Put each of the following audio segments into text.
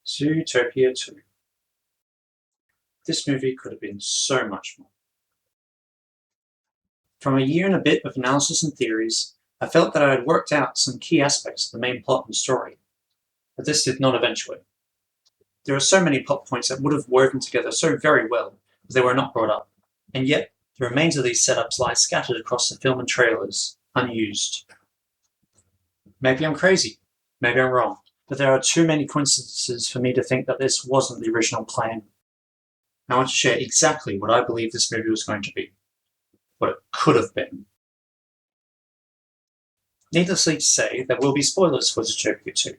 Zootopia 2. This movie could have been so much more. From a year and a bit of analysis and theories, I felt that I had worked out some key aspects of the main plot and story, but this did not eventuate. There are so many plot points that would have woven together so very well if they were not brought up, and yet the remains of these setups lie scattered across the film and trailers, unused. Maybe I'm crazy, maybe I'm wrong, but there are too many coincidences for me to think that this wasn't the original plan. I want to share exactly what I believe this movie was going to be, what it could have been. Needlessly to say, there will be spoilers for Zootopia 2.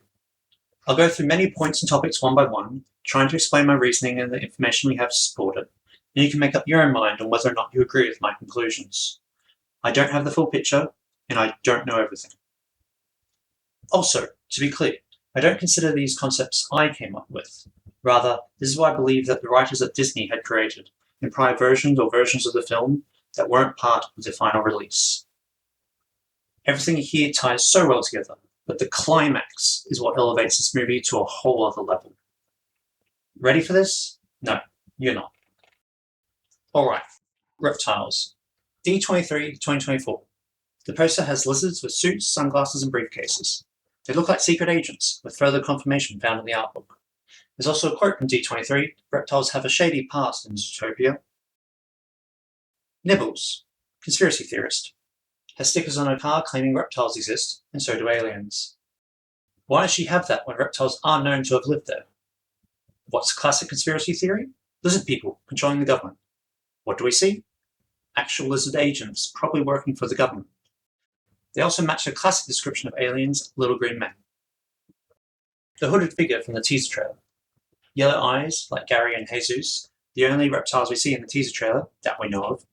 I'll go through many points and topics one by one, trying to explain my reasoning and the information we have to support it, and you can make up your own mind on whether or not you agree with my conclusions. I don't have the full picture, and I don't know everything. Also, to be clear, I don't consider these concepts I came up with. Rather, this is what I believe that the writers at Disney had created, in prior versions or versions of the film that weren't part of the final release. Everything here ties so well together, but the climax is what elevates this movie to a whole other level. Ready for this? No, you're not. Alright, Reptiles. D23 2024. The poster has lizards with suits, sunglasses, and briefcases. They look like secret agents, with further confirmation found in the art book. There's also a quote from D23, reptiles have a shady past in Zootopia. Nibbles, conspiracy theorist, has stickers on her car claiming reptiles exist, and so do aliens. Why does she have that when reptiles are known to have lived there? What's a classic conspiracy theory? Lizard people controlling the government. What do we see? Actual lizard agents, probably working for the government. They also match a classic description of aliens, little green men. The hooded figure from the teaser trailer. Yellow eyes, like Gary and Jesus, the only reptiles we see in the teaser trailer, that we know of.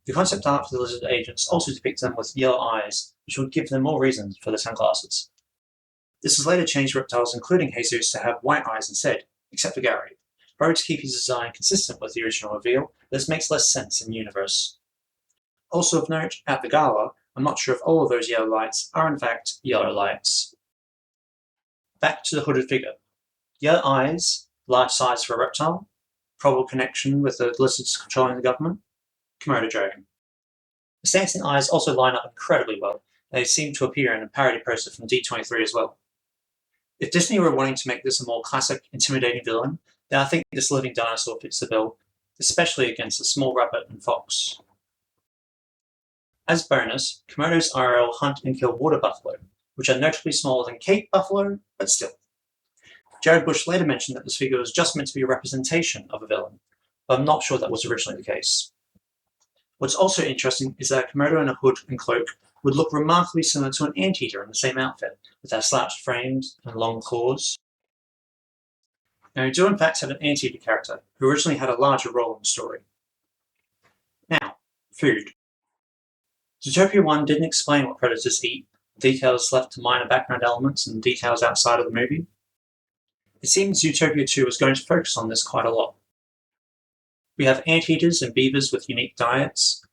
The concept art for the lizard agents also depicts them with yellow eyes, which would give them more reasons for the sunglasses. This has later changed reptiles, including Jesus, to have white eyes instead, except for Gary. Probably to keep his design consistent with the original reveal, this makes less sense in the universe. Also of note, at the gala, I'm not sure if all of those yellow lights are in fact yellow lights. Back to the hooded figure. Yellow eyes, large size for a reptile, probable connection with the lizards controlling the government, Komodo dragon. The stance and eyes also line up incredibly well, and they seem to appear in a parody poster from D23 as well. If Disney were wanting to make this a more classic, intimidating villain, then I think this living dinosaur fits the bill, especially against a small rabbit and fox. As bonus, Komodos IRL hunt and kill water buffalo, which are notably smaller than Cape buffalo, but still. Jared Bush later mentioned that this figure was just meant to be a representation of a villain, but I'm not sure that was originally the case. What's also interesting is that a Komodo in a hood and cloak would look remarkably similar to an anteater in the same outfit, with their slouched frames and long claws. Now, we do in fact have an anteater character, who originally had a larger role in the story. Now, food. Zootopia 1 didn't explain what predators eat, details left to minor background elements and details outside of the movie. It seems Zootopia 2 was going to focus on this quite a lot. We have anteaters and beavers with unique diets.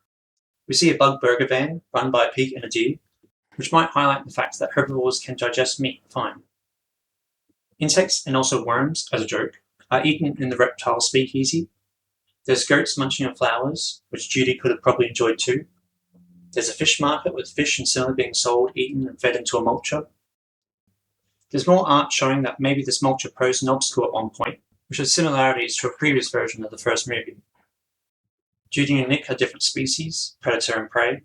We see a bug burger van run by a pig and a deer, which might highlight the fact that herbivores can digest meat fine. Insects and also worms, as a joke, are eaten in the reptile speakeasy. There's goats munching on flowers, which Judy could have probably enjoyed too. There's a fish market with fish and cinnamon being sold, eaten, and fed into a mulcher. There's more art showing that maybe this mulcher posed an obstacle at one point, which has similarities to a previous version of the first movie. Judy and Nick are different species, predator and prey.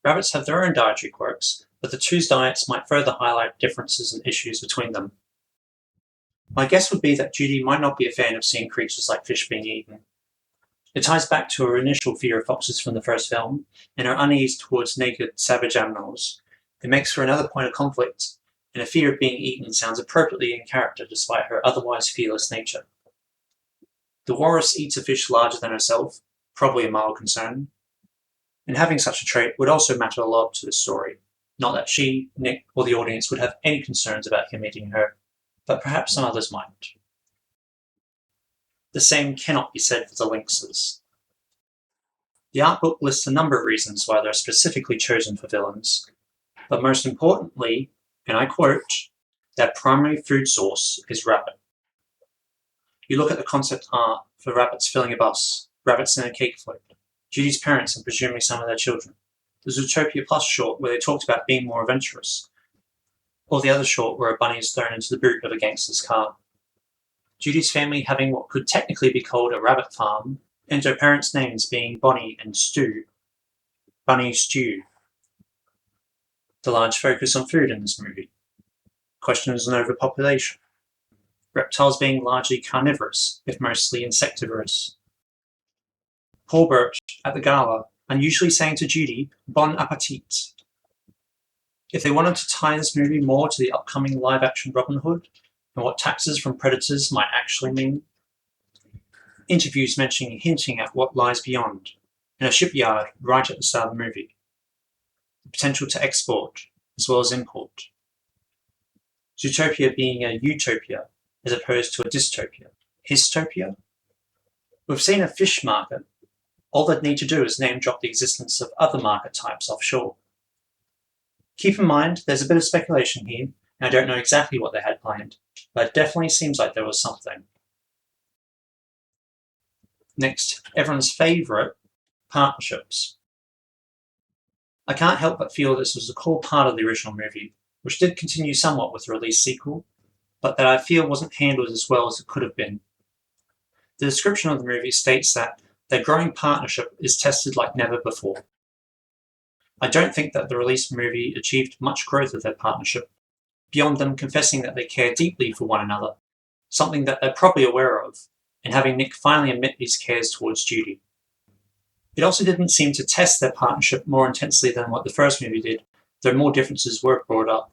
Rabbits have their own dietary quirks, but the two's diets might further highlight differences and issues between them. My guess would be that Judy might not be a fan of seeing creatures like fish being eaten. It ties back to her initial fear of foxes from the first film, and her unease towards naked, savage animals. It makes for another point of conflict, and a fear of being eaten sounds appropriately in character despite her otherwise fearless nature. The walrus eats a fish larger than herself, probably a mild concern, and having such a trait would also matter a lot to the story. Not that she, Nick, or the audience would have any concerns about him eating her, but perhaps some others might. The same cannot be said for the lynxes. The art book lists a number of reasons why they're specifically chosen for villains, but most importantly, and I quote, their primary food source is rabbit. You look at the concept art for Rabbits Filling a Bus, Rabbits in a Cake Float, Judy's parents and presumably some of their children, the Zootopia Plus short where they talked about being more adventurous, or the other short where a bunny is thrown into the boot of a gangster's car. Judy's family having what could technically be called a rabbit farm, and her parents' names being Bonnie and Stu. Bunny Stew. The large focus on food in this movie. Questions on overpopulation. Reptiles being largely carnivorous, if mostly insectivorous. Paul Birch, at the gala, unusually saying to Judy, Bon appetit. If they wanted to tie this movie more to the upcoming live-action Robin Hood, and what taxes from predators might actually mean. Interviews mentioning hinting at what lies beyond, in a shipyard right at the start of the movie. The potential to export, as well as import. Zootopia being a utopia, as opposed to a dystopia. Histopia? We've seen a fish market. All they'd need to do is name drop the existence of other market types offshore. Keep in mind, there's a bit of speculation here, and I don't know exactly what they had planned, but it definitely seems like there was something. Next, everyone's favourite, partnerships. I can't help but feel this was a core part of the original movie, which did continue somewhat with the released sequel, but that I feel wasn't handled as well as it could have been. The description of the movie states that their growing partnership is tested like never before. I don't think that the released movie achieved much growth of their partnership, beyond them confessing that they care deeply for one another, something that they're probably aware of, and having Nick finally admit his cares towards Judy. It also didn't seem to test their partnership more intensely than what the first movie did, though more differences were brought up.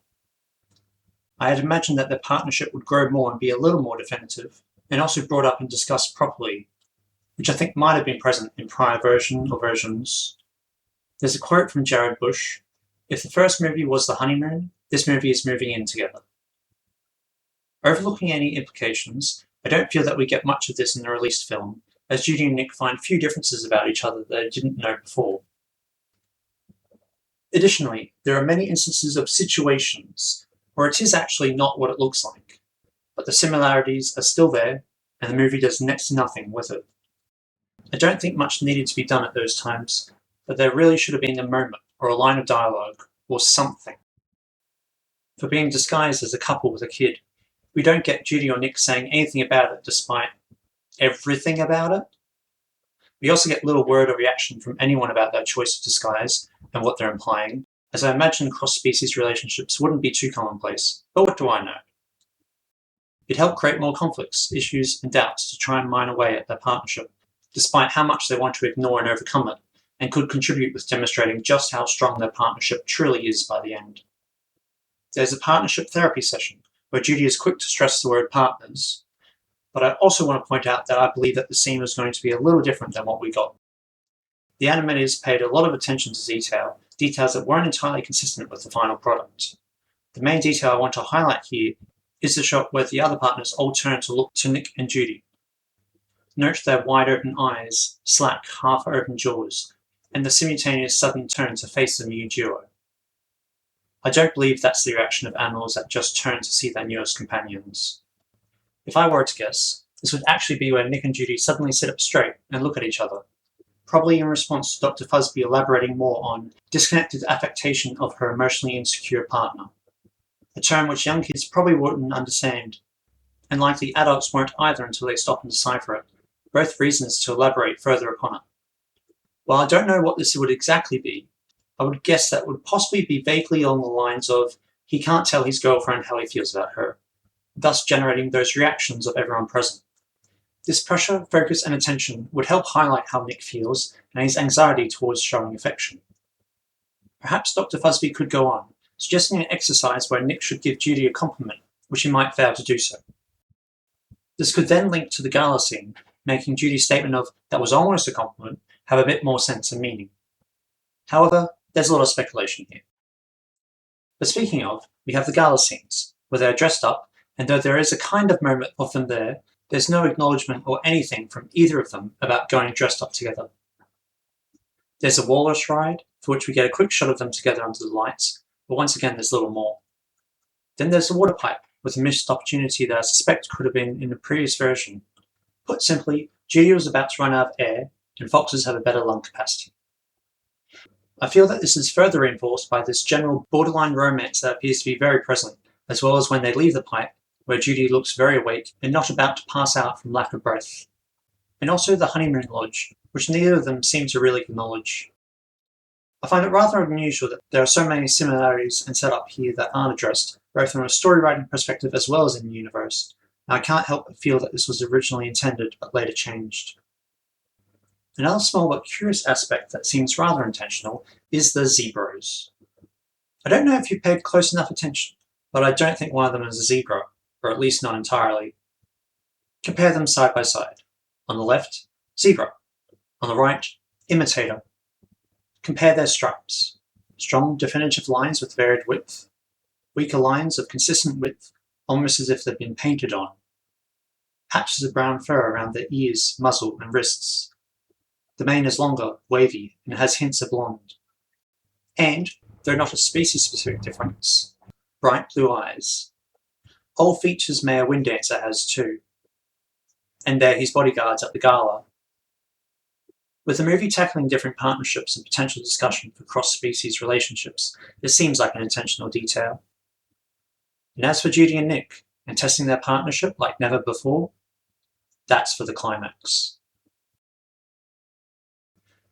I had imagined that their partnership would grow more and be a little more definitive, and also brought up and discussed properly, which I think might have been present in prior versions. There's a quote from Jared Bush, "If the first movie was the honeymoon, this movie is moving in together." Overlooking any implications, I don't feel that we get much of this in the released film, as Judy and Nick find few differences about each other that they didn't know before. Additionally, there are many instances of situations where it is actually not what it looks like, but the similarities are still there, and the movie does next to nothing with it. I don't think much needed to be done at those times, but there really should have been a moment, or a line of dialogue, or something. For being disguised as a couple with a kid, we don't get Judy or Nick saying anything about it despite everything about it. We also get little word or reaction from anyone about their choice of disguise and what they're implying, as I imagine cross-species relationships wouldn't be too commonplace, but what do I know? It helped create more conflicts, issues, and doubts to try and mine away at their partnership, despite how much they want to ignore and overcome it, and could contribute with demonstrating just how strong their partnership truly is by the end. There's a partnership therapy session, where Judy is quick to stress the word partners, but I also want to point out that I believe that the scene was going to be a little different than what we got. The animators paid a lot of attention to detail, details that weren't entirely consistent with the final product. The main detail I want to highlight here is the shot where the other partners all turn to look to Nick and Judy. Note their wide-open eyes, slack, half-open jaws, and the simultaneous sudden turn to face the new duo. I don't believe that's the reaction of animals that just turn to see their newest companions. If I were to guess, this would actually be where Nick and Judy suddenly sit up straight and look at each other, probably in response to Dr. Fuzby elaborating more on disconnected affectation of her emotionally insecure partner, a term which young kids probably wouldn't understand, and likely adults won't either until they stop and decipher it, both reasons to elaborate further upon it. While I don't know what this would exactly be, I would guess that would possibly be vaguely along the lines of he can't tell his girlfriend how he feels about her, thus generating those reactions of everyone present. This pressure, focus, and attention would help highlight how Nick feels and his anxiety towards showing affection. Perhaps Dr. Fuzby could go on, suggesting an exercise where Nick should give Judy a compliment, which he might fail to do so. This could then link to the gala scene, making Judy's statement of "that was almost a compliment" have a bit more sense and meaning. However, there's a lot of speculation here. But speaking of, we have the gala scenes, where they're dressed up, and though there is a kind of moment of them there, there's no acknowledgement or anything from either of them about going dressed up together. There's a walrus ride, for which we get a quick shot of them together under the lights, but once again there's little more. Then there's the water pipe, with a missed opportunity that I suspect could have been in the previous version, Put simply, Judy was about to run out of air, and foxes have a better lung capacity. I feel that this is further reinforced by this general borderline romance that appears to be very present, as well as when they leave the pipe, where Judy looks very awake and not about to pass out from lack of breath. And also the honeymoon lodge, which neither of them seem to really acknowledge. I find it rather unusual that there are so many similarities and setup here that aren't addressed, both from a story writing perspective as well as in the universe, and I can't help but feel that this was originally intended but later changed. Another small but curious aspect that seems rather intentional is the zebras. I don't know if you paid close enough attention, but I don't think one of them is a zebra, or at least not entirely. Compare them side by side. On the left, zebra. On the right, imitator. Compare their stripes. Strong, definitive lines with varied width. Weaker lines of consistent width, almost as if they've been painted on. Patches of brown fur around their ears, muzzle, and wrists. The mane is longer, wavy, and has hints of blonde. And, though not a species-specific difference, bright blue eyes. All features Mayor Windancer has too. And they're his bodyguards at the gala. With the movie tackling different partnerships and potential discussion for cross-species relationships, this seems like an intentional detail. And as for Judy and Nick, and testing their partnership like never before, that's for the climax.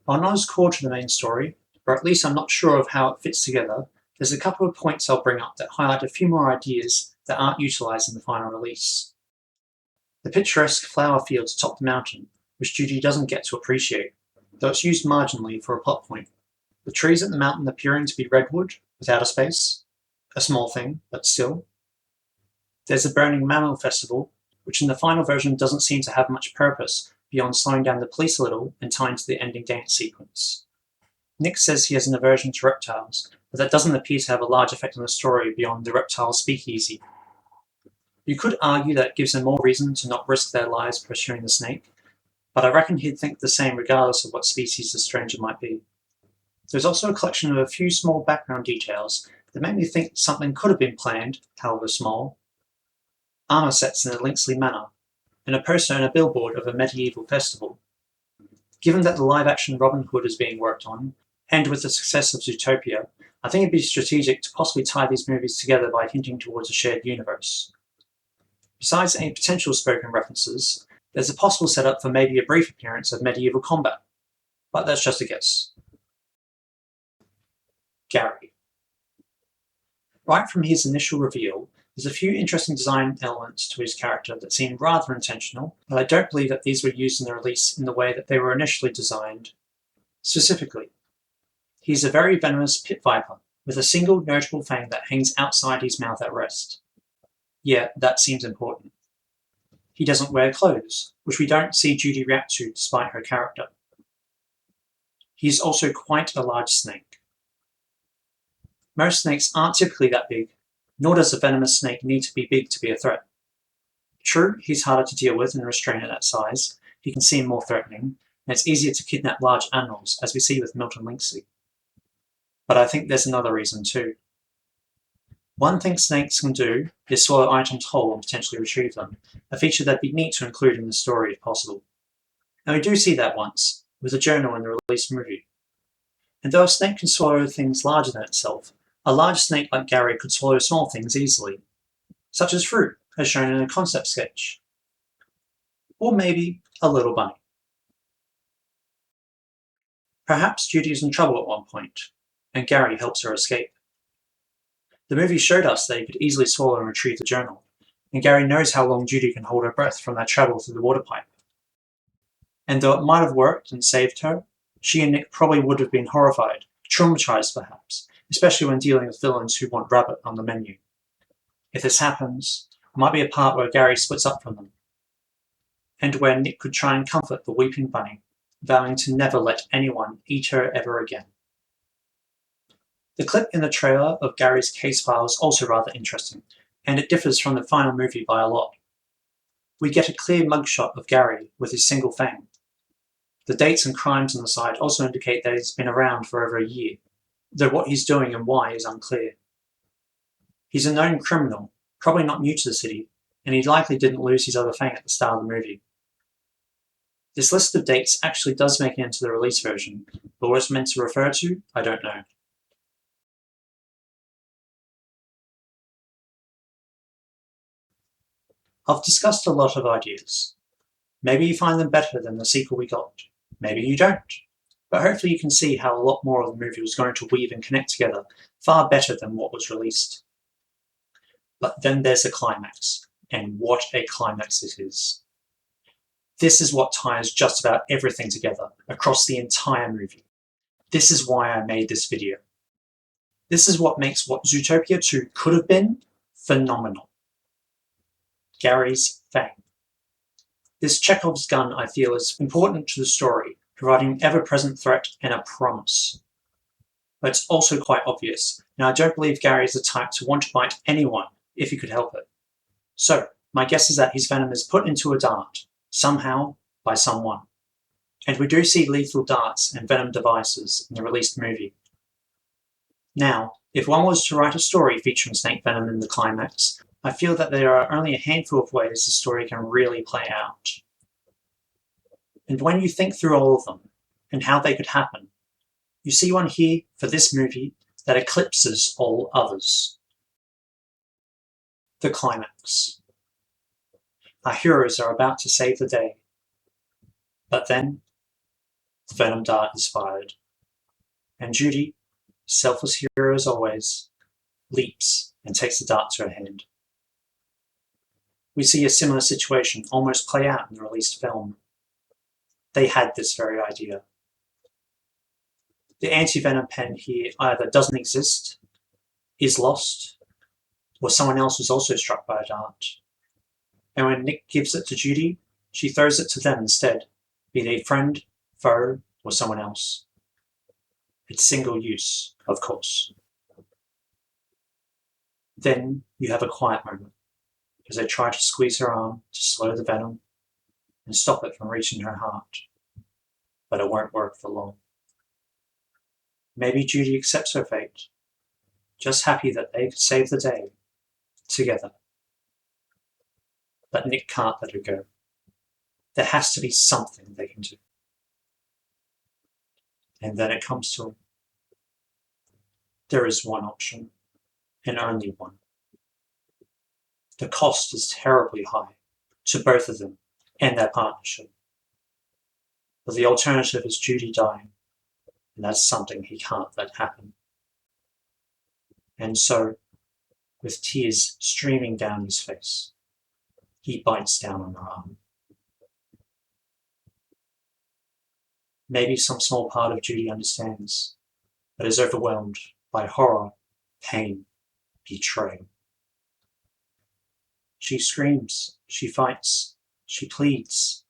While not as core to the main story, or at least I'm not sure of how it fits together, there's a couple of points I'll bring up that highlight a few more ideas that aren't utilised in the final release. The picturesque flower fields atop the mountain, which Judy doesn't get to appreciate, though it's used marginally for a plot point. The trees at the mountain appearing to be redwood, without a space. A small thing, but still. There's a burning mammal festival, which in the final version doesn't seem to have much purpose, beyond slowing down the police a little and tying to the ending dance sequence. Nick says he has an aversion to reptiles, but that doesn't appear to have a large effect on the story beyond the reptile speakeasy. You could argue that it gives him more reason to not risk their lives pursuing the snake, but I reckon he'd think the same regardless of what species the stranger might be. There's also a collection of a few small background details that make me think something could have been planned, however small. Armour sets in a Linksley manor, and a poster and a billboard of a medieval festival. Given that the live-action Robin Hood is being worked on, and with the success of Zootopia, I think it'd be strategic to possibly tie these movies together by hinting towards a shared universe. Besides any potential spoken references, there's a possible setup for maybe a brief appearance of medieval combat, but that's just a guess. Gary. Right from his initial reveal, there's a few interesting design elements to his character that seem rather intentional, but I don't believe that these were used in the release in the way that they were initially designed. Specifically, he's a very venomous pit viper, with a single notable fang that hangs outside his mouth at rest. Yeah, that seems important. He doesn't wear clothes, which we don't see Judy react to despite her character. He's also quite a large snake. Most snakes aren't typically that big, nor does a venomous snake need to be big to be a threat. True, he's harder to deal with and restrain at that size, he can seem more threatening, and it's easier to kidnap large animals, as we see with Milton Linksley. But I think there's another reason too. One thing snakes can do is swallow items whole and potentially retrieve them, a feature that'd be neat to include in the story if possible. And we do see that once, with a journal in the released movie. And though a snake can swallow things larger than itself, a large snake like Gary could swallow small things easily, such as fruit, as shown in a concept sketch. Or maybe a little bunny. Perhaps Judy is in trouble at one point, and Gary helps her escape. The movie showed us that he could easily swallow and retrieve the journal, and Gary knows how long Judy can hold her breath from their travel through the water pipe. And though it might have worked and saved her, she and Nick probably would have been horrified, traumatized perhaps, especially when dealing with villains who want rabbit on the menu. If this happens, there might be a part where Gary splits up from them, and where Nick could try and comfort the weeping bunny, vowing to never let anyone eat her ever again. The clip in the trailer of Gary's case file is also rather interesting, and it differs from the final movie by a lot. We get a clear mugshot of Gary with his single fang. The dates and crimes on the side also indicate that he's been around for over a year, though what he's doing and why is unclear. He's a known criminal, probably not new to the city, and he likely didn't lose his other fang at the start of the movie. This list of dates actually does make it into the release version, but what it's meant to refer to, I don't know. I've discussed a lot of ideas. Maybe you find them better than the sequel we got. Maybe you don't. But hopefully you can see how a lot more of the movie was going to weave and connect together far better than what was released. But then there's the climax, and what a climax it is. This is what ties just about everything together across the entire movie. This is why I made this video. This is what makes what Zootopia 2 could have been phenomenal. Gary's fang. This Chekhov's gun, I feel, is important to the story, providing an ever-present threat and a promise. But it's also quite obvious, and I don't believe Gary is the type to want to bite anyone if he could help it. So, my guess is that his venom is put into a dart, somehow, by someone. And we do see lethal darts and venom devices in the released movie. Now, if one was to write a story featuring snake venom in the climax, I feel that there are only a handful of ways the story can really play out. And when you think through all of them, and how they could happen, you see one here for this movie that eclipses all others. The climax. Our heroes are about to save the day. But then, the venom dart is fired. And Judy, selfless hero as always, leaps and takes the dart to her hand. We see a similar situation almost play out in the released film. They had this very idea. The anti-venom pen here either doesn't exist, is lost, or someone else was also struck by a dart. And when Nick gives it to Judy, she throws it to them instead, be they friend, foe, or someone else. It's single use, of course. Then you have a quiet moment, as they try to squeeze her arm to slow the venom and stop it from reaching her heart. But it won't work for long. Maybe Judy accepts her fate, just happy that they could save the day, together. But Nick can't let her go. There has to be something they can do. And then it comes to him. There is one option, and only one. The cost is terribly high, to both of them and their partnership. But the alternative is Judy dying, and that's something he can't let happen. And so, with tears streaming down his face, he bites down on her arm. Maybe some small part of Judy understands, but is overwhelmed by horror, pain, betrayal. She screams, she fights, she pleads,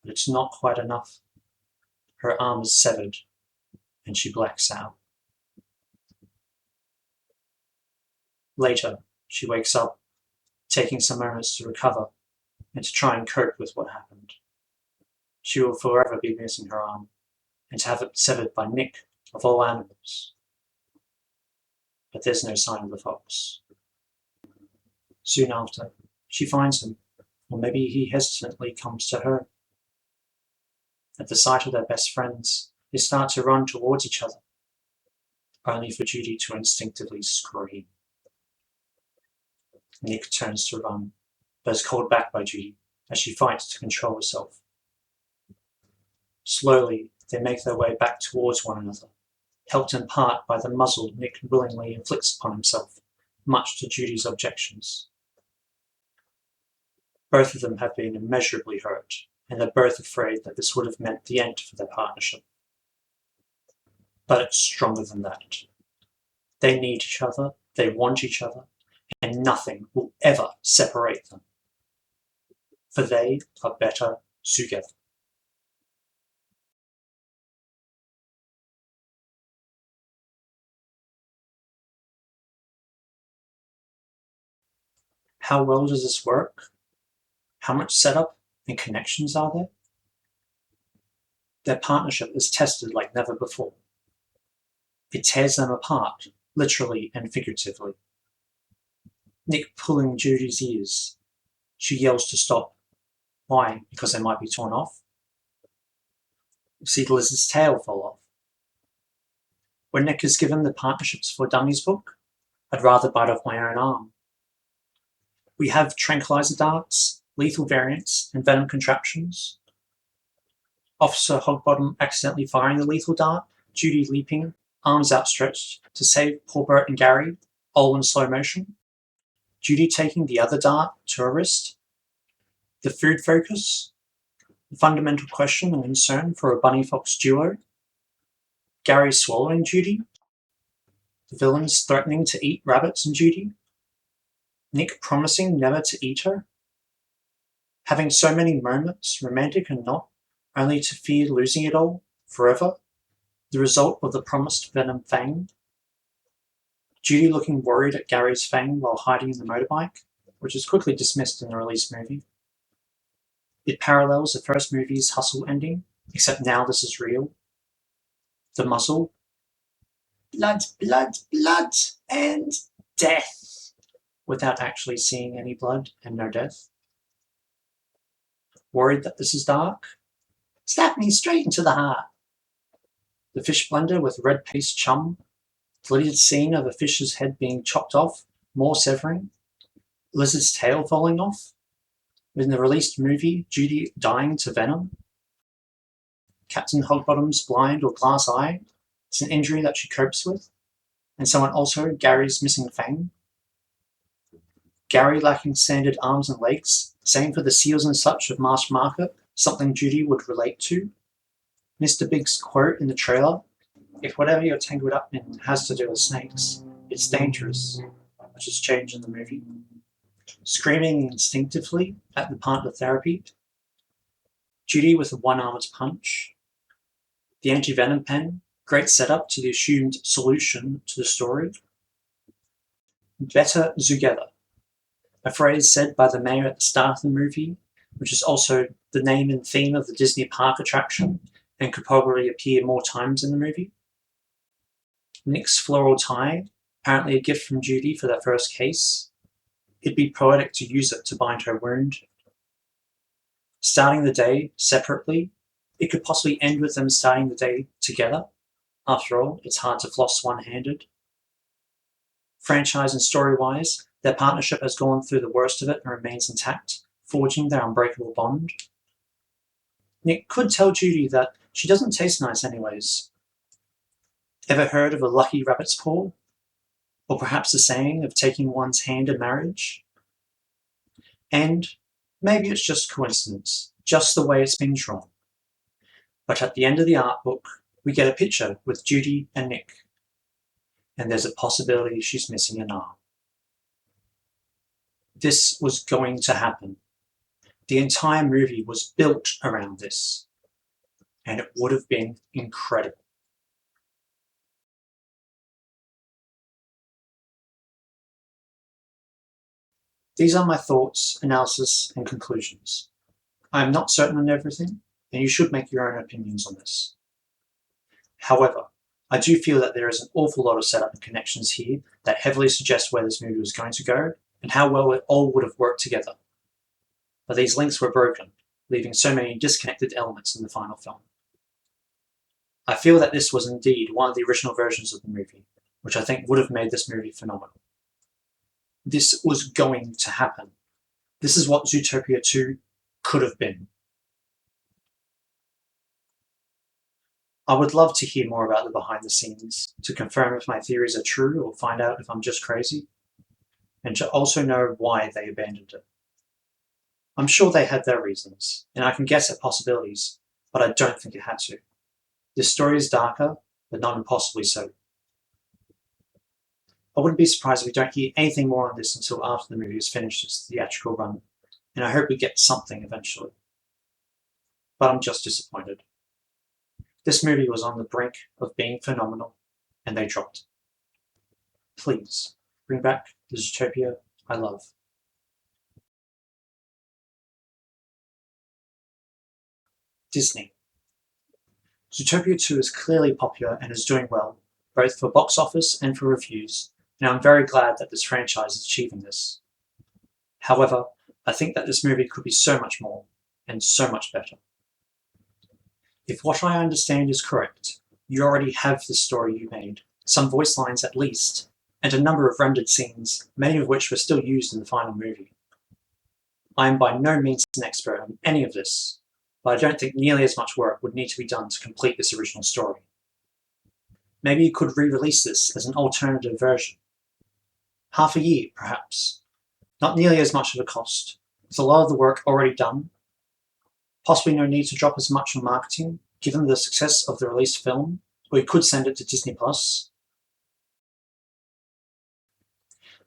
but it's not quite enough. Her arm is severed, and she blacks out. Later, she wakes up, taking some moments to recover and to try and cope with what happened. She will forever be missing her arm, and to have it severed by Nick, of all animals. But there's no sign of the fox. Soon after, she finds him, or maybe he hesitantly comes to her. At the sight of their best friends, they start to run towards each other, only for Judy to instinctively scream. Nick turns to run, but is called back by Judy as she fights to control herself. Slowly, they make their way back towards one another, helped in part by the muzzle Nick willingly inflicts upon himself, much to Judy's objections. Both of them have been immeasurably hurt, and they're both afraid that this would have meant the end for their partnership. But it's stronger than that. They need each other, they want each other, and nothing will ever separate them. For they are better together. How well does this work? How much setup and connections are there? Their partnership is tested like never before. It tears them apart, literally and figuratively. Nick pulling Judy's ears. She yells to stop. Why? Because they might be torn off? We see the lizard's tail fall off. When Nick is given the Partnerships for Dummies book, I'd rather bite off my own arm. We have tranquilizer darts, lethal variants, and venom contraptions. Officer Hogbottom accidentally firing the lethal dart, Judy leaping, arms outstretched, to save poor Bert and Gary, all in slow motion. Judy taking the other dart to her wrist. The food focus, the fundamental question and concern for a bunny-fox duo. Gary swallowing Judy. The villains threatening to eat rabbits and Judy. Nick promising never to eat her. Having so many moments, romantic and not, only to fear losing it all, forever. The result of the promised venom fang. Judy looking worried at Gary's fang while hiding in the motorbike, which is quickly dismissed in the released movie. It parallels the first movie's hustle ending, except now this is real. The muzzle. Blood, blood, blood, and death, without actually seeing any blood and no death. Worried that this is dark? Stab me straight into the heart. The fish blender with red paste chum. Deleted scene of a fish's head being chopped off, more severing. Lizard's tail falling off. In the released movie, Judy dying to venom. Captain Hogbottom's blind or glass eye. It's an injury that she copes with. And someone also, Gary's missing fang. Gary lacking sanded arms and legs. Same for the seals and such of Marsh Market, something Judy would relate to. Mr. Big's quote in the trailer, "If whatever you're tangled up in has to do with snakes, it's dangerous," which has changed in the movie. Screaming instinctively at the partner therapy. Judy with a one-armed punch. The anti-venom pen, great setup to the assumed solution to the story. Better together, a phrase said by the mayor at the start of the movie, which is also the name and theme of the Disney park attraction and could probably appear more times in the movie. Nick's floral tie, apparently a gift from Judy for their first case. It'd be poetic to use it to bind her wound. Starting the day separately, it could possibly end with them starting the day together. After all, it's hard to floss one-handed. Franchise and story-wise, their partnership has gone through the worst of it and remains intact, forging their unbreakable bond. Nick could tell Judy that she doesn't taste nice anyways. Ever heard of a lucky rabbit's paw? Or perhaps the saying of taking one's hand in marriage? And maybe it's just coincidence, just the way it's been drawn. But at the end of the art book, we get a picture with Judy and Nick. And there's a possibility she's missing an arm. This was going to happen. The entire movie was built around this. And it would have been incredible. These are my thoughts, analysis, and conclusions. I am not certain on everything, and you should make your own opinions on this. However, I do feel that there is an awful lot of setup and connections here that heavily suggest where this movie was going to go and how well it all would have worked together. But these links were broken, leaving so many disconnected elements in the final film. I feel that this was indeed one of the original versions of the movie, which I think would have made this movie phenomenal. This was going to happen. This is what Zootopia 2 could have been. I would love to hear more about the behind the scenes, to confirm if my theories are true or find out if I'm just crazy, and to also know why they abandoned it. I'm sure they had their reasons, and I can guess at possibilities, but I don't think it had to. This story is darker, but not impossibly so. I wouldn't be surprised if we don't hear anything more on this until after the movie has finished its theatrical run, and I hope we get something eventually. But I'm just disappointed. This movie was on the brink of being phenomenal, and they dropped it. Please, bring back the Zootopia I love. Disney. Zootopia 2 is clearly popular and is doing well, both for box office and for reviews, and I'm very glad that this franchise is achieving this. However, I think that this movie could be so much more, and so much better. If what I understand is correct, you already have the story you made, some voice lines at least, and a number of rendered scenes, many of which were still used in the final movie. I am by no means an expert on any of this, but I don't think nearly as much work would need to be done to complete this original story. Maybe you could re-release this as an alternative version. Half a year, perhaps. Not nearly as much of a cost, with a lot of the work already done. Possibly no need to drop as much on marketing, given the success of the released film, or you could send it to Disney+.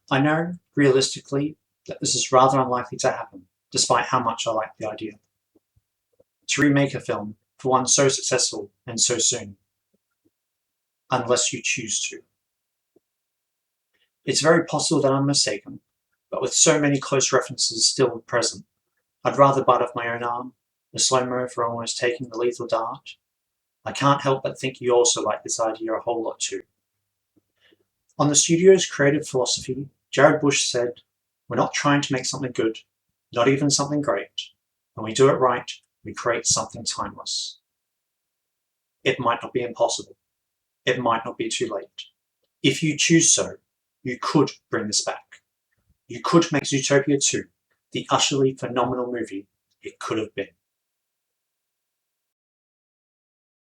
I know, realistically, that this is rather unlikely to happen, despite how much I like the idea. To remake a film, for one so successful and so soon. Unless you choose to. It's very possible that I'm mistaken, but with so many close references still present, I'd rather bite off my own arm, the slow-mo for almost taking the lethal dart. I can't help but think you also like this idea a whole lot too. On the studio's creative philosophy, Jared Bush said, "We're not trying to make something good, not even something great. When we do it right, we create something timeless." It might not be impossible. It might not be too late. If you choose so, you could bring this back. You could make Zootopia 2 the utterly phenomenal movie it could have been.